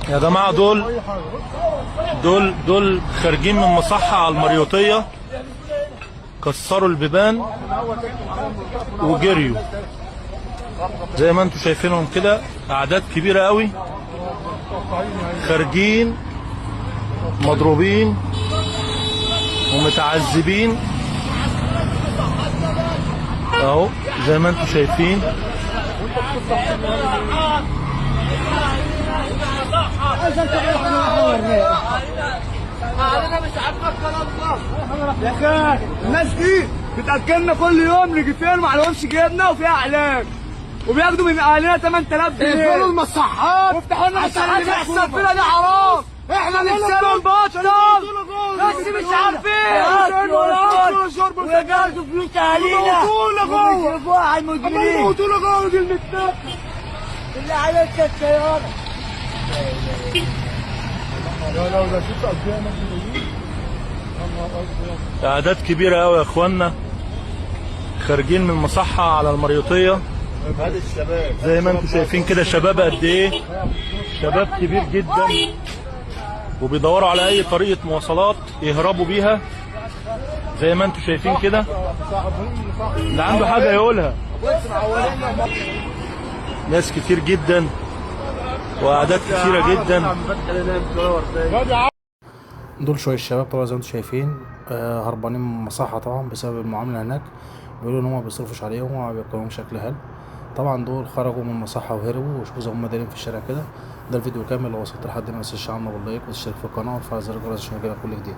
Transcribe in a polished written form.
يا جماعة دول خارجين من مصحة على المريوطية، كسروا البيبان وجريوا زي ما انتم شايفينهم كده، اعداد كبيرة قوي خارجين مضروبين ومتعذبين اهو زي ما انتم شايفين. يا اخي الناس دي بتاكلنا كل يوم رغيفين وما عليهمش جبنه وفيها اعلان، وبياخدوا من اهالينا 8000 جنيه. اقفلوا المصحات وافتحوا لنا مساحات يحصل فينا دي حرام. احنا نفسنا نبطل بس مش عارفين وياخدوا فلوس اهالينا ويصرفوها على المدمنين. يموتونا جوه المكتب اللي على السياره. اعداد كبيرة قوي يا اخوانا خارجين من مصحة على المريوطية زي ما انتم شايفين كده. شباب قد ايه، شباب كبير جدا، وبيدوروا على اي طريقة مواصلات يهربوا بيها زي ما انتم شايفين كده. اللي عنده حاجة يقولها. ناس كتير جدا واعداد كتيرة جدا. دول شوية الشباب طبعا زي ما انتم شايفين هربانين من المصحة طبعا بسبب المعاملة هناك. بيقولوا ان هم ما بيصرفوش عليهم وما بياكلوهمش شكل حلو. طبعا دول خرجوا من المصحة وهربوا، وشوفوا زي هم دايرين في الشارع كده. ده الفيديو كامل. لو وصلت لحد ما تنساش عنه باللايك وتشترك في القناة وتفعل زر الجرس عشان يجيلك كل جديد.